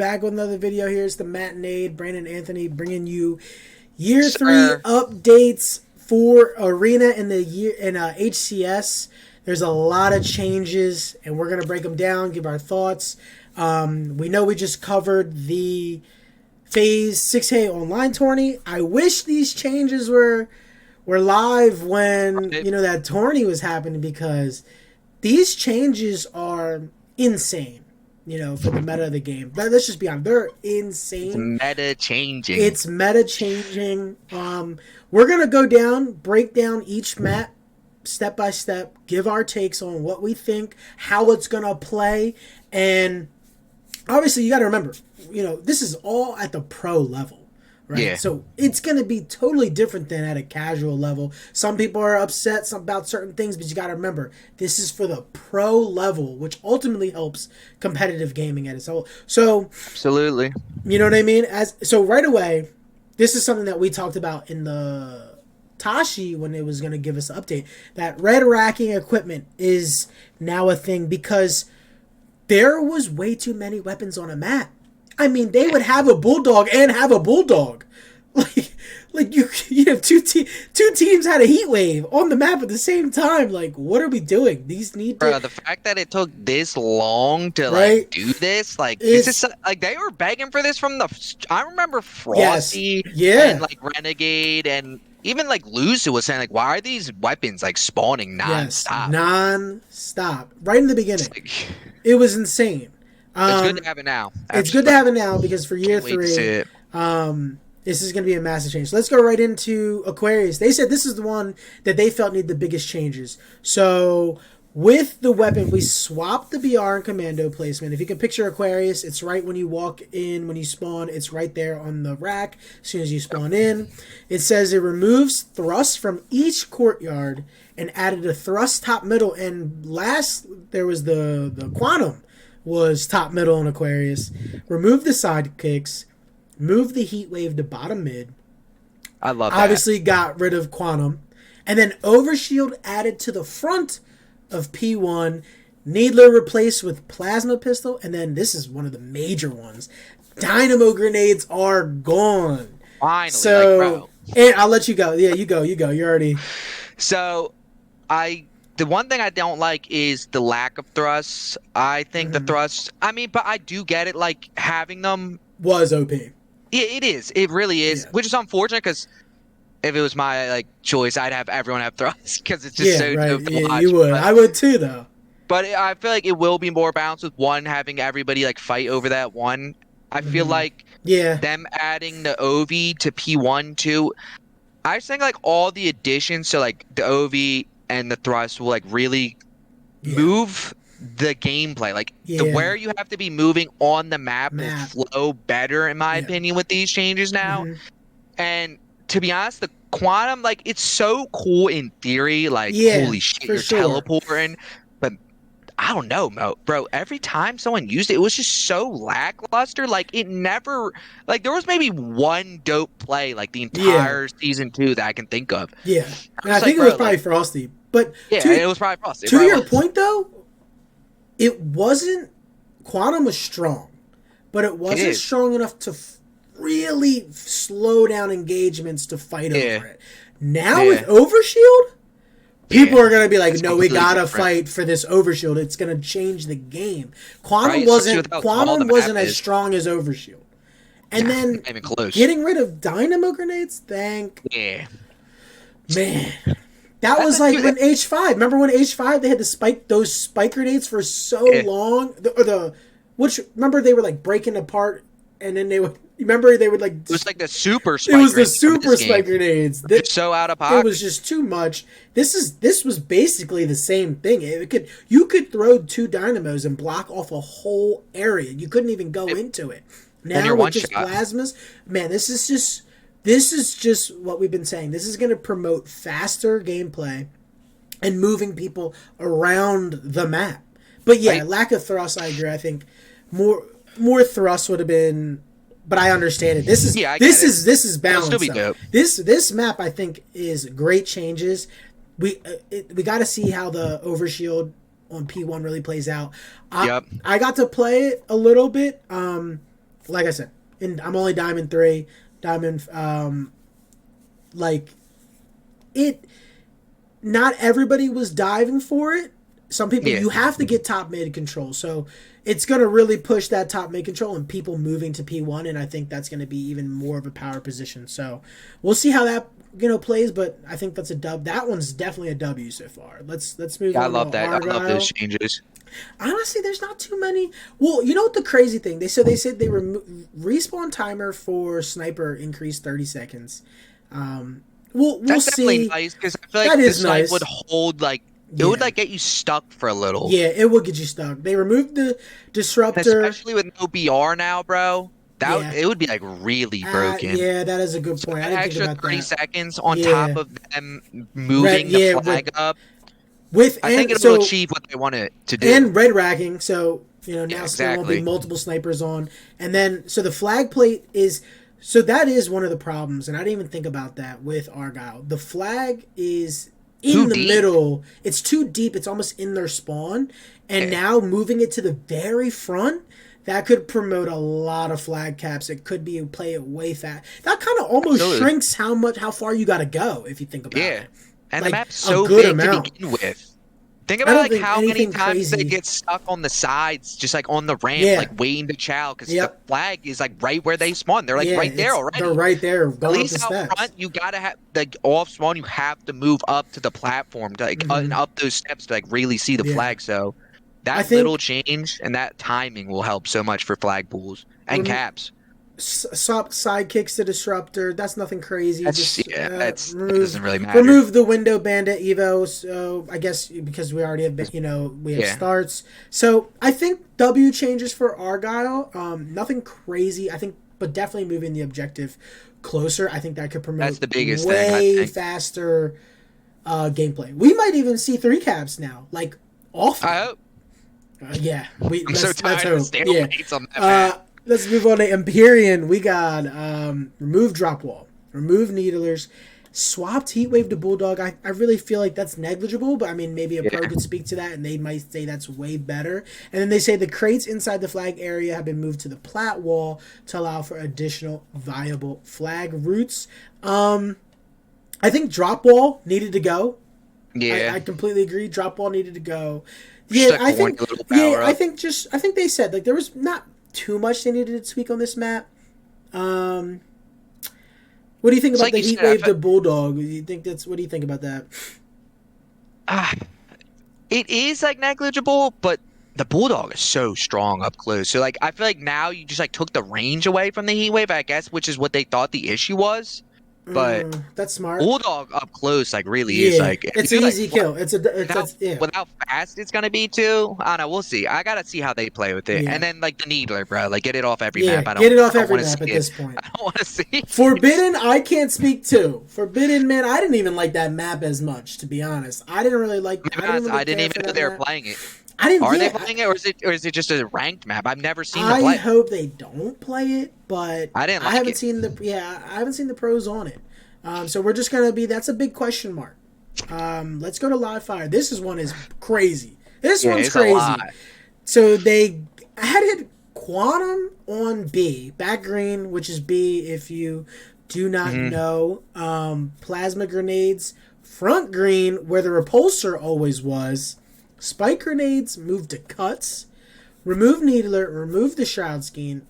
back with another video. Here's the matinee. Brandon Anthony bringing you year Sir. 3 updates for Arena in the year in HCS. There's a lot of changes, and we're gonna break them down, give our thoughts. We know we just covered the Phase 6A online tourney. I wish these changes were live when that tourney was happening, because these changes are insane. For the meta of the game. Let's just be honest, they're insane. It's meta changing. We're gonna go down, break down each map step by step, give our takes on what we think, how it's gonna play, and obviously you got to remember, this is all at the pro level. Right. Yeah. So it's going to be totally different than at a casual level. Some people are upset about certain things, but you got to remember, this is for the pro level, which ultimately helps competitive gaming at its whole. So absolutely, you know what I mean? So right away, this is something that we talked about in the Tashi when it was going to give us an update. That red racking equipment is now a thing because there was way too many weapons on a map. I mean, they would have a bulldog and have a bulldog. Like you have two teams had a heat wave on the map at the same time. Like, what are we doing? These need to. Bro, the fact that it took this long to do this, this is like they were begging for this from I remember Frosty, and Renegade, and even Luzu was saying why are these weapons spawning nonstop? Nonstop, right in the beginning. It was insane. It's good to have it now. It's good to have it now because for year 3, this is going to be a massive change. So let's go right into Aquarius. They said this is the one that they felt needed the biggest changes. So with the weapon, we swapped the BR and Commando placement. If you can picture Aquarius, it's right when you walk in, when you spawn, it's right there on the rack as soon as you spawn in. It says it removes thrust from each courtyard and added a thrust top middle. And last, there was the Quantum. Was top middle on Aquarius. Remove the side kicks. Move the heat wave to bottom mid. I love that. Obviously got rid of Quantum. And then Overshield added to the front of P1. Needler replaced with Plasma Pistol. And then this is one of the major ones. Dynamo Grenades are gone. Finally, bro. And I'll let you go. Yeah, you go. You're already... So, the one thing I don't like is the lack of thrusts. I think the thrusts, but I do get it, having them... Was OP. It is. It really is, which is unfortunate because if it was my, choice, I'd have everyone have thrusts because it's just so dope to watch. You would. I would too, though. But I feel like it will be more balanced with one, having everybody, fight over that one. I feel like them adding the OV to P1, too. I just think, all the additions to, the OV... and the thrust will really move the gameplay. Where you have to be moving on the map will flow better, in my opinion, with these changes now. And to be honest, the Quantum, it's so cool in theory. Holy shit, you're teleporting. But I don't know, bro. Every time someone used it, it was just so lackluster. It never, there was maybe one dope play, the entire season 2 that I can think of. Yeah, and I think it was probably Frosty. But it was probably Frosty. To your point, though, it wasn't. Quantum was strong, but it wasn't strong enough to really slow down engagements to fight over it. Now with Overshield, people are gonna be like, "No, we gotta fight for this Overshield. It's gonna change the game." Quantum wasn't as strong as Overshield, and then getting rid of Dynamo Grenades. Man. That was when H5. Remember when H5 they had those spike grenades for so long? Remember they were breaking apart, and then they would. Remember they would It was the super spike. It was the super spike grenades. So out of pocket. It was just too much. This was basically the same thing. You could throw 2 dynamos and block off a whole area. You couldn't even go into it. Now with just plasmas, man, this is just what we've been saying. This is going to promote faster gameplay and moving people around the map. But lack of thrust, I agree. I think more thrust would have been, but I understand it. This is balanced. This map I think is great changes. We got to see how the Overshield on P1 really plays out. I got to play it a little bit. like I said, I'm only Diamond 3. Diamond, like, it, not everybody was diving for it. Some people, you have to get top mid control. So it's going to really push that top mid control and people moving to P1. And I think that's going to be even more of a power position. So we'll see how that, plays. But I think that's a dub. That one's definitely a W so far. Let's move on. I love that. Argyle. I love those changes. Honestly, there's not too many. Well, you know what the crazy thing? They said they respawn timer for sniper increased 30 seconds. We'll That's see. Definitely nice because I feel like the snipe would hold like it would like get you stuck for a little. Yeah, it would get you stuck. They removed the disruptor, especially with no BR now, bro. It would be like really broken. Yeah, that is a good point. I didn't think about 30 that. seconds on top of them moving the flag up. I think it'll achieve what they want it to do. And red racking, so now there won't be multiple snipers on. And then so the flag plate is that is one of the problems, and I didn't even think about that with Argyle. The flag is in the middle. It's too deep. It's almost in their spawn. And now moving it to the very front, that could promote a lot of flag caps. It could be play it way fast. That kind of almost shrinks how far you got to go if you think about it. And the map's so big to begin with. Think about like how many times they get stuck on the sides, just like on the ramp, like waiting to chow, because the flag is like right where they spawn. They're like right there already. They're right there. At least out front, you gotta have like off spawn. You have to move up to the platform to like and up those steps to like really see the flag. So that little change and that timing will help so much for flag pools and caps. Sidekicks to disruptor. That's nothing crazy. That doesn't really matter. Remove the window bandit evo. So I guess because we already have we have starts. So I think W changes for Argyle. Nothing crazy. I think, but definitely moving the objective closer. I think that could promote. That's the biggest thing. Way faster gameplay. We might even see 3 caps now, like off. I hope. I'm so tired of stalemates on that map. Let's move on to Empyrean. We got remove drop wall, remove needlers, swapped heatwave to bulldog. I really feel like that's negligible, but I mean maybe a pro could speak to that and they might say that's way better. And then they say the crates inside the flag area have been moved to the plat wall to allow for additional viable flag routes. I think drop wall needed to go. Yeah, I completely agree. Drop wall needed to go. Yeah, I think. Yeah, I think they said like there was not too much they needed to tweak on this map. What do you think about the heat wave to bulldog? What do you think about that? It is like negligible, but the bulldog is so strong up close. So like I feel like now you just like took the range away from the heat wave, I guess, which is what they thought the issue was. But that's smart. Bulldog up close, like really is like it's an easy kill. With how fast it's gonna be too. I don't know. We'll see. I gotta see how they play with it. And then like the needler, bro. Like get it off every map. Get it off every map at this point. I don't want to see. Forbidden, I can't speak to. Forbidden, man. I didn't even like that map as much, to be honest. I didn't really like. I didn't even know they were playing it. Are they playing it, or is it just a ranked map? I've never seen them play. I hope they don't play it, but I haven't seen the pros on it. So we're just gonna be. That's a big question mark. Let's go to live fire. This one is crazy. This one's crazy. So they added quantum on B, back green, which is B. If you do not know, plasma grenades, front green, where the repulsor always was. Spike grenades moved to cuts. Remove needler. Remove the shroud scheme.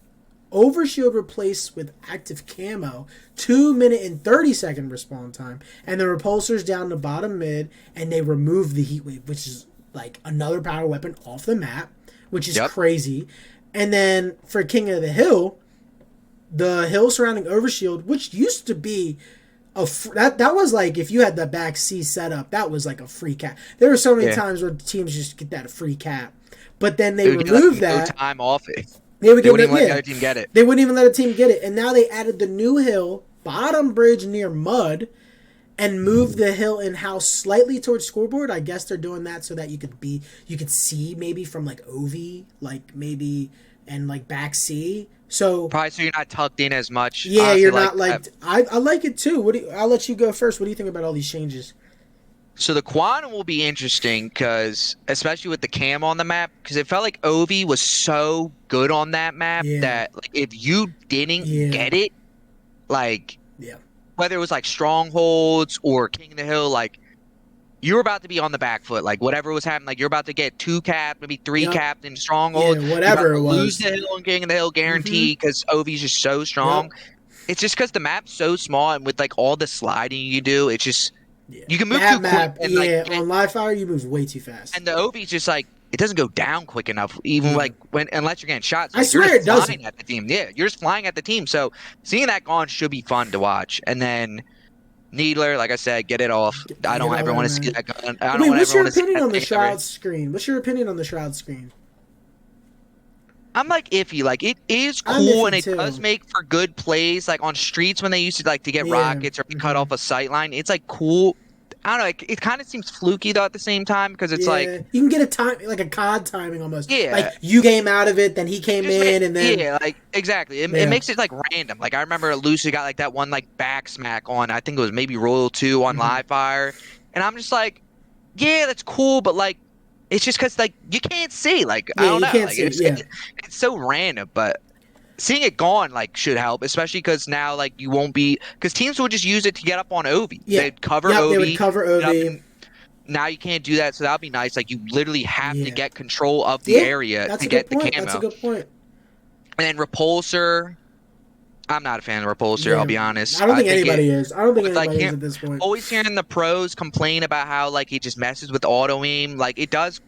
Overshield replaced with active camo, 2 minute and 30-second respawn time, and the repulsors down to bottom mid, and they removed the heatwave, which is like another power weapon off the map, which is crazy. And then for King of the Hill, the hill surrounding overshield, which used to be that was like if you had the back C setup, that was like a free cap. There were so many times where teams just get that free cap, but then they removed that. No time off it. They wouldn't even let the other team get it. They wouldn't even let a team get it. And now they added the new hill, bottom bridge near mud, and moved the hill in house slightly towards scoreboard. I guess they're doing that so that you could see maybe from like OV, like maybe and like back C. So probably so you're not tucked in as much. Yeah, you're not like I like it too. I'll let you go first. What do you think about all these changes? So the quantum will be interesting because, especially with the cam on the map, because it felt like Ovi was so good on that map Yeah. that like, if you didn't Yeah. get it, like Yeah. whether it was like strongholds or King of the Hill, like you were about to be on the back foot. Like whatever was happening, like you're about to get 2 cap, maybe 3 Yep. capped in Yeah. stronghold. You're about Whatever to it lose was. the hill and King of the Hill Mm-hmm. guaranteed because Ovi's just so strong. Yep. It's just because the map's so small and with like all the sliding you do, it's just Yeah. you can move That too quick map. and like Yeah. On live fire, you move way too fast. and the Ovi's just like it doesn't go down quick enough, even Yeah. like when unless you're getting shots. I Like you're swear just it doesn't. flying at the team. Yeah, you're just flying at the team. So seeing that gone should be fun to watch. And then Needler, like I said, get it off. I Get don't all ever that, want to see man. that gun. I don't Wait, want what's ever your want to see opinion that on the thing ever. shroud screen? What's your opinion on the shroud screen? I'm like iffy. Like it is I'm cool and iffy it does too. make for good plays. Like on streets when they used to like to get Yeah. rockets or cut Mm-hmm. off a sight line. It's like cool. I don't know. It kind of seems fluky though at the same time because it's like Yeah, you can get a time like a COD timing almost. yeah, Like you came out of it, then he it came just in, and then yeah, like exactly. It yeah. makes it like random. Like I remember Lucy got like that one like back smack on. I think it was maybe Royal 2 on Mm-hmm. live fire, and I'm just like, yeah, that's cool, but like. It's just because like you can't see like I Yeah, don't you know can't like see it. Yeah. it's so random but seeing it gone like should help, especially because now like you won't be because teams would just use it to get up on Ovi. Yeah. They'd cover Yep, they would Ovi, cover get up OV. and now you can't do that, so that'd be nice. Like you literally have to Yeah. get control of the Yeah. area That's to a good get the point. That's a camo. good point. And then Repulsor, I'm not a fan of Repulsor, I'll Yeah. be honest. I don't I think think it anybody is. I don't think with like anybody is him at this point. always hearing the pros complain about how like he just messes with auto aim. Like it does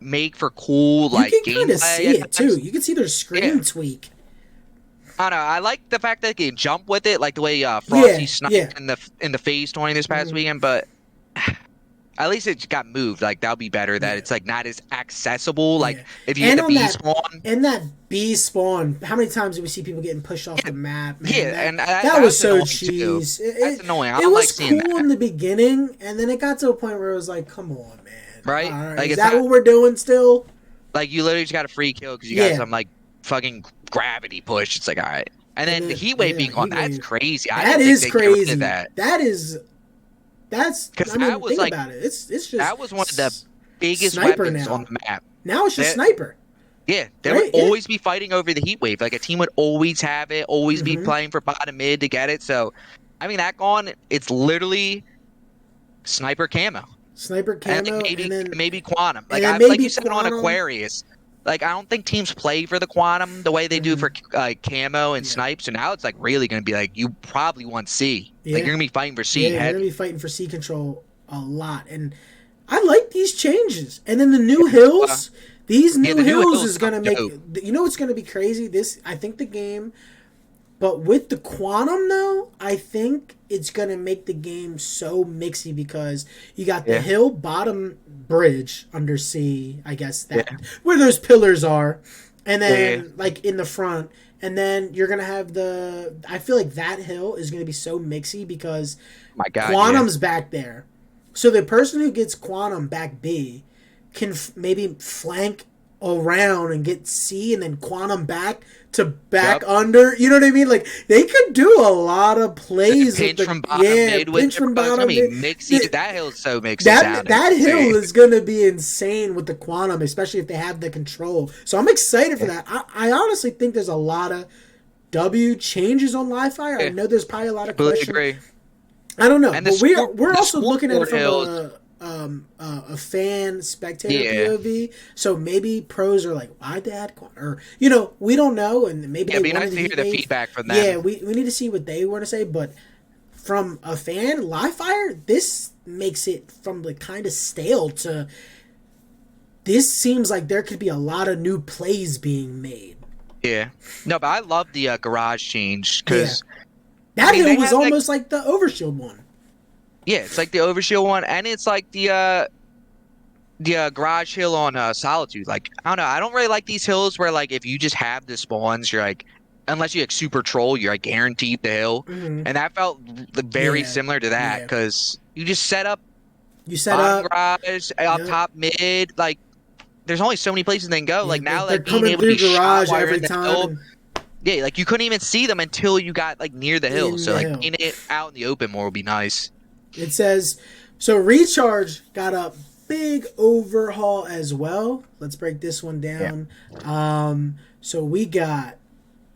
make for cool You like can kind of gameplay see it at too. times. You can see their Yeah. screen tweak. I don't know. I like the fact that they can jump with it, like the way Frosty Yeah. Yeah. sniped in the phase 20 this past Mm-hmm. weekend. But at least it got moved. Like that'll be better. That Yeah. it's like not as accessible. Like Yeah. if you hit And the on B that spawn. and that B spawn, how many times did we see people getting pushed off the map, man? Yeah, and That was that's so annoying too. cheese. That's annoying. I It don't like was seeing cool that. in the beginning, and then it got to a point where it was like, come on, man. Right? All right, Like is it's that not what we're doing still? like you literally just got a free kill because you got Yeah. some like fucking gravity push. It's like all right. And And then the then heat wave yeah, being on, heat that's wave. crazy. I That didn't think is they'd get rid of crazy. that. That's. Because I mean, that was think like about it. It's just that was one of the biggest sniper weapons on now. the map. Now it's just That sniper. Yeah, they would Right? Yeah. always be fighting over the heat wave. Like a team would always have it, always be Mm-hmm. playing for bottom mid to get it. So, I mean, that gone, it's literally sniper camo, Sniper and camo, like and then maybe quantum. and Like then I like maybe you said on quantum. Aquarius. Like I don't think teams play for the quantum the way they do Mm-hmm. for like camo and Yeah. snipe. So now it's like really going to be like you probably want C. Like Yeah. you're going to be fighting for C Yeah, you're gonna heavy. be fighting for sea control a lot, and I like these changes. And then the new hills, these new the new hills hills is gonna sound make. dope. You know what's gonna be crazy? This I think the game, but with the quantum though, I think it's gonna make the game so mixy because you got the Yeah. hill bottom bridge under sea, I guess that where those pillars are, and then like in the front. And then you're gonna have the. I feel like that hill is gonna be so mixy because My God, Quantum's back there. So the person who gets Quantum back B can maybe flank around and get C and then Quantum back to back under. You know what I mean? Like they could do a lot of plays pinch with the from bottom mid with pinch from it's gonna bottom be mid. mixy. That hill's so mixy That sounding. that hill Insane. is gonna be insane with the Quantum, especially if they have the control. So I'm excited for that. I honestly think there's a lot of W changes on Live Fire. I know there's probably a lot of Completely questions. agree. I don't know, And but we're the also looking at it scoreboard from a fan spectator Yeah. POV. So maybe pros are like, why'd they add Quantum? Or we don't know, and maybe Yeah, they it'd be nice wanted to hear heat the wave. feedback from them. Yeah, we need to see what they want to say, but from a fan live fire, this makes it from the kind of stale to this seems like there could be a lot of new plays being made. Yeah. No, but I love the garage change because That hill they was had, almost like the Overshield one. yeah, it's like the Overshield one, and it's like the garage hill on Solitude. Like I don't know, I don't really like these hills where like if you just have the spawns, you're like unless you like super troll, you're like guaranteed the hill, Mm-hmm. and that felt very Yeah, similar to that yeah. because you just set up You set bottom up. garage up top mid like. There's only so many places they can go. Yeah, like now, they're like being coming able to through be garage shot every the time. hill, and- yeah, like you couldn't even see them until you got like near the hill. In So the like hill. being it out in the open more would be nice. It says So Recharge got a big overhaul as well. Let's break this one down. Yeah. So we got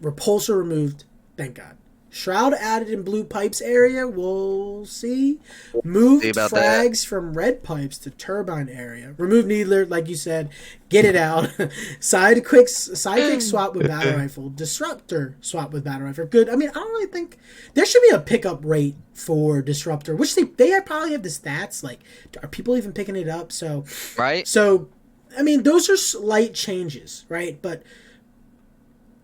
Repulsor removed. Thank God. Shroud added in blue pipes area. We'll see. Moved frags from red pipes to turbine area. Remove Needler, like you said. Get it out. Sidekick swap with battle rifle. Disruptor swap with battle rifle. Good. I mean, I don't really think there should be a pickup rate for Disruptor, which they probably have the stats. Like, are people even picking it up? So, right. So, I mean, those are slight changes, right? But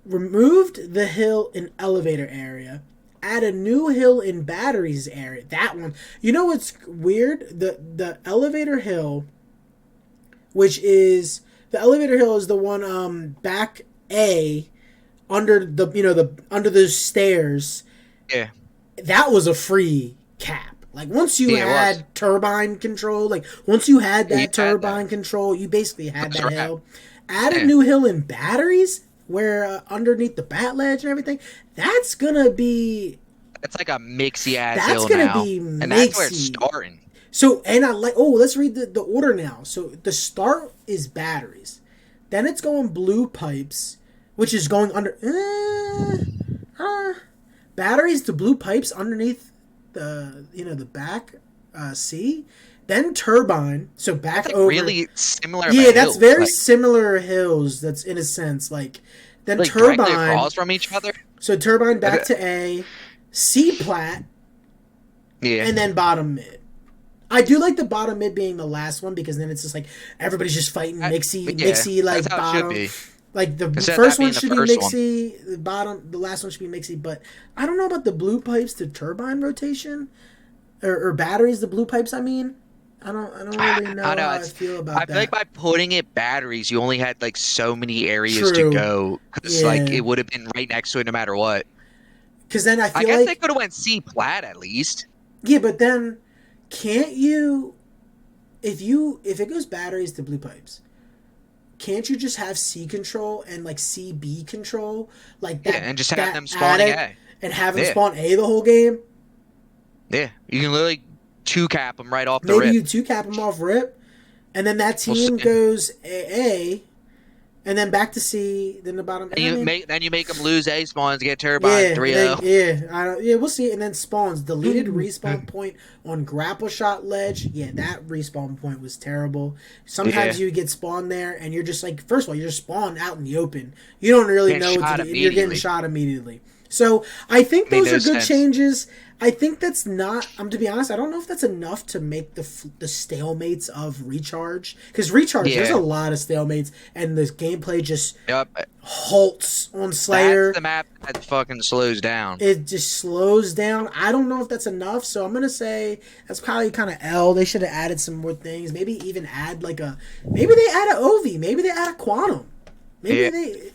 removed the hill in elevator area. Add a new hill in batteries area. That one. You know what's weird? The elevator hill, which is the elevator hill is the one back A under the under those stairs. Yeah. That was a free cap. Like once you had turbine control, like once you had that turbine control, you basically had that hill. Add a new hill in batteries. Where underneath the bat ledge and everything, that's gonna be. That's like a mixy ass hill now. That's gonna be mixy. And that's where it's starting. So and I like. Oh, let's read the order now. So the start is batteries, then it's going blue pipes, which is going under. Batteries to blue pipes underneath the the back C. Then turbine, so back that's over. Really similar. Yeah, that's hills. Very similar hills. That's in a sense like. Then like turbine across from each other. So turbine back to A, C plat, and then bottom mid. I do like the bottom mid being the last one because then it's just like everybody's just fighting mixy like bottom. Like the first one should be mixy, the last one should be mixy. But I don't know about the blue pipes to turbine rotation, or batteries to blue pipes. I mean. I don't really know how I feel about that. I feel like by putting it batteries, you only had like so many areas to go because like it would have been right next to it no matter what. Because then I guess like they could have went C plat at least. Yeah, but then can't you? If it goes batteries to blue pipes, can't you just have C control and like CB control like that? Yeah, and just have them spawning A and have them spawn A the whole game. Yeah, you can literally. 2-cap them right off the rip. Maybe you 2-cap them off rip, and then that team goes A, and then back to C, then the bottom. And then you make them lose A spawns to get turbine 3-0. We'll see. And then spawns deleted respawn point on grapple shot ledge. Yeah, that respawn point was terrible. Sometimes you get spawned there, and you're just like, first of all, you're just spawned out in the open. You don't really know what to do. You're getting shot immediately. So I think those are good changes. I think that's not. To be honest, I don't know if that's enough to make the stalemates of Recharge. Because Recharge, there's a lot of stalemates, and the gameplay just halts on Slayer. That's the map that fucking slows down. It just slows down. I don't know if that's enough, so I'm gonna say that's probably kind of L. They should have added some more things. Maybe even add maybe they add an OV. Maybe they add a Quantum. Maybe they.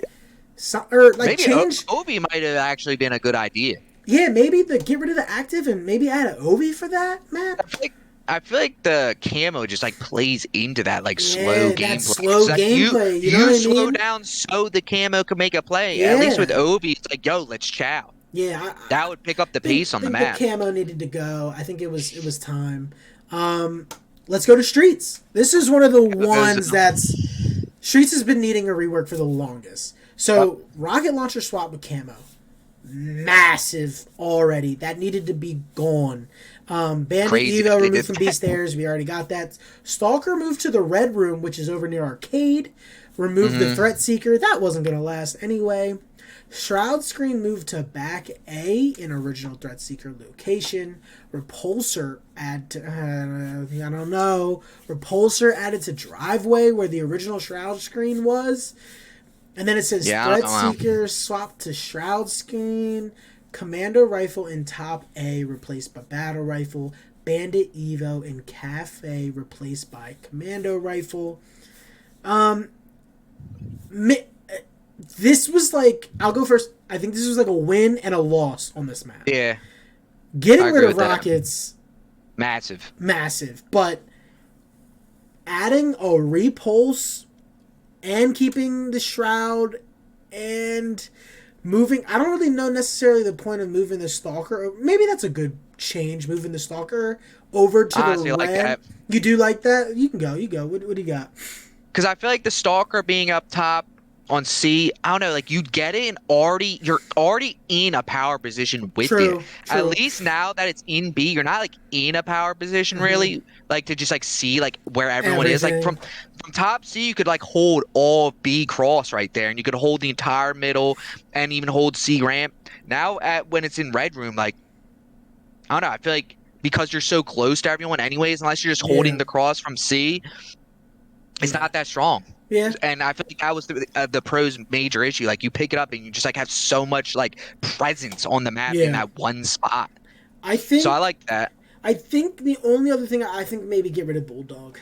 Maybe change. Ovi might have actually been a good idea. Yeah, maybe get rid of the active and maybe add an Ovi for that map. I feel like the camo just like plays into that slow gameplay. Slow gameplay. You slow down so the camo can make a play. Yeah. At least with Ovi, it's like, yo, let's chow. Yeah, that would pick up the pace on the map. The camo needed to go. I think it was time. Let's go to Streets. This is one of the ones Streets has been needing a rework for the longest. So, rocket launcher swap with camo. Massive already. That needed to be gone. Bandit Evo removed from B stairs. We already got that. Stalker moved to the red room, which is over near arcade. Removed the threat seeker. That wasn't going to last anyway. Shroud screen moved to back A in original threat seeker location. Repulsor I don't know. Repulsor added to driveway where the original shroud screen was. And then it says Threat Seeker swapped to Shroud Screen. Commando Rifle in top A replaced by Battle Rifle. Bandit Evo in Cafe replaced by Commando Rifle. This was I'll go first. I think this was a win and a loss on this map. Yeah. Getting rid of rockets. Massive. But adding a repulse and keeping the shroud and moving. I don't really know necessarily the point of moving the stalker. Maybe that's a good change. Moving the stalker over to the like red. that. You do like that? You can go. You go. What do you got? Because I feel like the stalker being up top on C, I don't know, like you get it and you're already in a power position with it. At least now that it's in B, you're not like in a power position really, like to just like see like where everyone is. Like from top C, you could like hold all of B cross right there, and you could hold the entire middle and even hold C ramp. Now when it's in red room, like I don't know, I feel like because you're so close to everyone anyways, unless you're just holding the cross from C, it's not that strong. Yeah. And I feel like that was the pros' major issue. Like you pick it up and you just like have so much like presence on the map in that one spot. So I like that. I think the only other thing I think maybe get rid of Bulldog.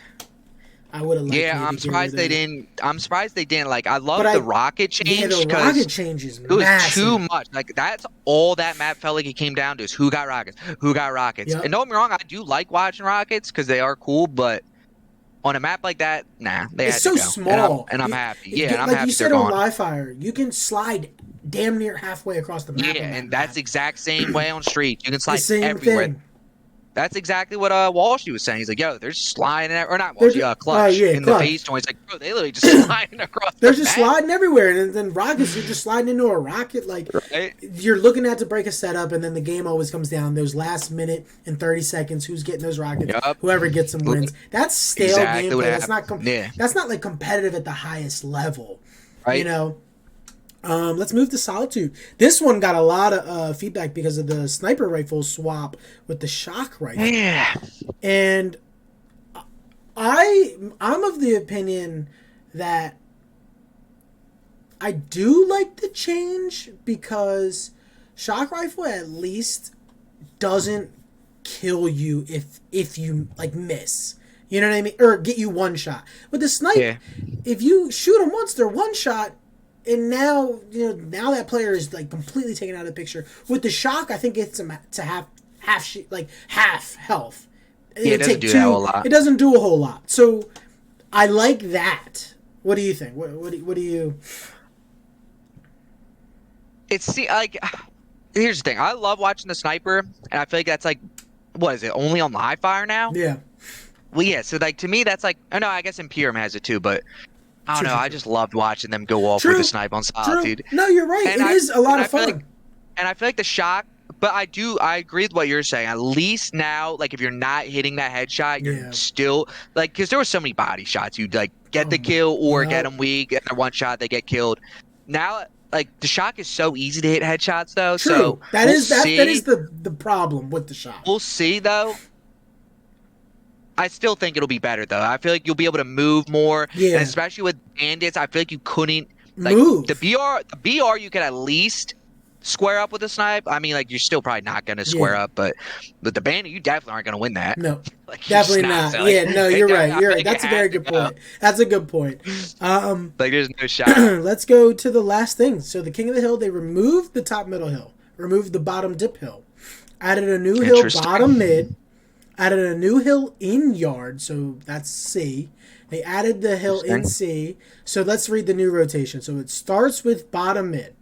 I would have liked. Yeah, I'm surprised they didn't. I'm surprised they didn't. Like I love the rocket change. Yeah, the rocket change is massive. It was too much. Like that's all that map felt like it came down to is who got rockets, who got rockets. Yep. And don't get me wrong, I do like watching rockets because they are cool, but on a map like that, nah, they it's had to so go. small, and I'm happy. Yeah, and I'm like happy you said on Live Fire, you can slide damn near halfway across the map. Yeah, and that's exact same way on street. You can slide the everywhere. Thing. That's exactly what Walshy was saying. He's like, yo, they're just sliding, or not Walshy, Clutch in the face joint. He's like, bro, they literally just sliding across. They're just sliding everywhere, and then rockets, you're just sliding into a rocket. Like you're looking at to break a setup, and then the game always comes down. Those last minute and 30 seconds, who's getting those rockets? Yep. Whoever gets them wins. That's stale gameplay. That's not. That's not like competitive at the highest level. Right. You know. Let's move to Solitude. This one got a lot of feedback because of the sniper rifle swap with the shock rifle. Yeah. And I'm of the opinion that I do like the change because shock rifle at least doesn't kill you if you like miss. You know what I mean? Or get you one shot. With the sniper, if you shoot them once, they're one shot. And now, now that player is like completely taken out of the picture. With the shock, I think it's to have half health. It doesn't do that a lot. It doesn't do a whole lot. So I like that. What do you think? What do you? It's like here's the thing. I love watching the sniper, and I feel like that's like what is it? Only on Live Fire now? Yeah. Well, yeah. So like to me, that's like I know. I guess Imperium has it too, but. I don't know. I just loved watching them go off with the snipe on Solitude. No, you're right. It is a lot of fun. And I feel like the shock, but I agree with what you're saying. At least now, like if you're not hitting that headshot, you're still like because there were so many body shots. You'd like get the kill or get them weak, and then one shot they get killed. Now, like the shock is so easy to hit headshots though. True. So that is the problem with the shock. We'll see though. I still think it'll be better though. I feel like you'll be able to move more, and especially with bandits. I feel like you couldn't move the BR. You could at least square up with a snipe. I mean, like you're still probably not gonna square up, but the bandit, you definitely aren't gonna win that. No, definitely not. So, like, no, you're right. You're right. That's a very good point. That's a good point. Like there's no shot. Let's go to the last thing. So the King of the Hill, they removed the top middle hill, removed the bottom dip hill, added a new hill bottom mid. Added a new hill in yard, so that's C. They added the hill in C. So let's read the new rotation. So it starts with bottom mid.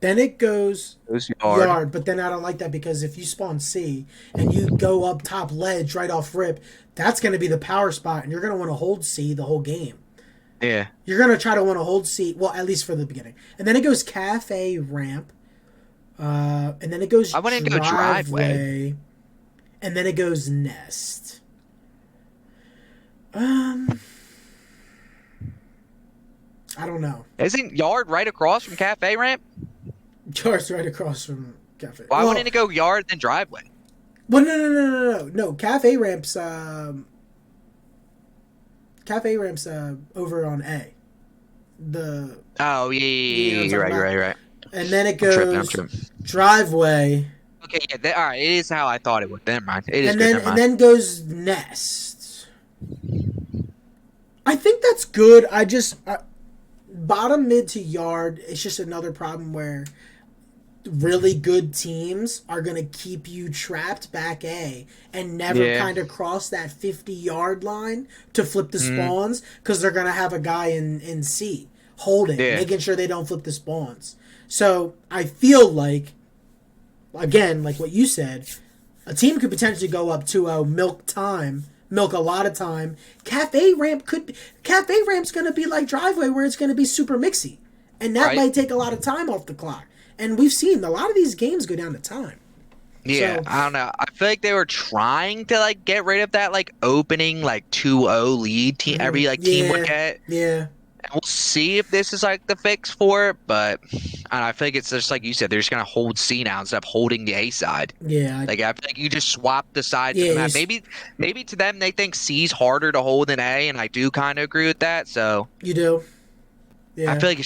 Then it goes yard. But then I don't like that because if you spawn C and you go up top ledge right off rip, that's going to be the power spot, and you're going to want to hold C the whole game. Yeah. You're going to try to want to hold C, well, at least for the beginning. And then it goes cafe ramp. And then it goes driveway. And then it goes nest. I don't know. Isn't yard right across from cafe ramp? Yard's right across from cafe. Why wouldn't it go yard then driveway? Well, no. Cafe ramp's over on A. You're right. And then it goes driveway. Okay, yeah, all right. It is how I thought it would. Never mind. It is and good. Then and then goes nest. I think that's good. I just bottom mid to yard. It's just another problem where really good teams are gonna keep you trapped back A and never kind of cross that 50-yard line to flip the spawns because they're gonna have a guy in C holding, making sure they don't flip the spawns. So I feel like, again, like what you said, a team could potentially go up 2-0, milk a lot of time. Cafe ramp's going to be like driveway where it's going to be super mixy. And that might take a lot of time off the clock. And we've seen a lot of these games go down to time. Yeah, so, I don't know. I feel like they were trying to like get rid of that like opening like 2-0 lead team every like team would get. Yeah. And we'll see if this is like the fix for it, but I feel like it's just like you said, they're just gonna hold C now instead of holding the A side. Yeah. Like I feel like you just swap the sides of the map. Maybe to them they think C's harder to hold than A, and I do kind of agree with that. So you do. Yeah. I feel like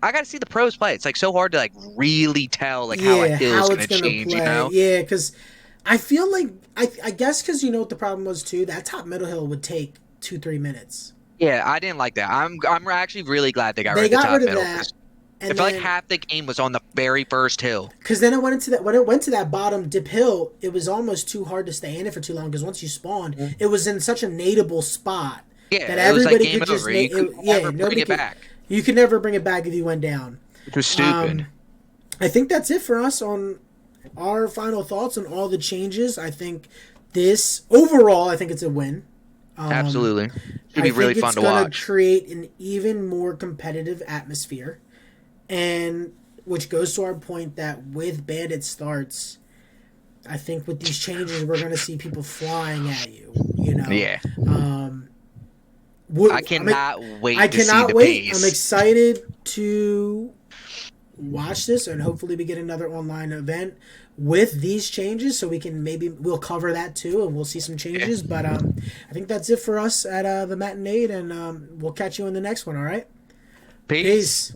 I gotta see the pros play. It's like so hard to like really tell like how I feel it's gonna change, play. You know? Yeah, because I feel like I guess because you know what the problem was too. That top middle hill would take 2-3 minutes. Yeah, I didn't like that. I'm actually really glad they got rid of the top middle. That. I feel like half the game was on the very first hill. Because then when it went to that bottom dip hill, it was almost too hard to stay in it for too long. Because once you spawned, it was in such a nadeable spot that everybody could just make it. Nobody could back. You could never bring it back if you went down. Which was stupid. I think that's it for us on our final thoughts on all the changes. I think overall, I think it's a win. Absolutely. Should be really fun to watch. It's going to create an even more competitive atmosphere. And which goes to our point that with Bandit starts, I think with these changes, we're going to see people flying at you. You know? Yeah. I cannot wait to see the pace. I'm excited to watch this, and hopefully we get another online event with these changes, so we'll cover that too, and we'll see some changes. Yeah. But I think that's it for us at the Matinade, and we'll catch you in the next one. All right. Peace.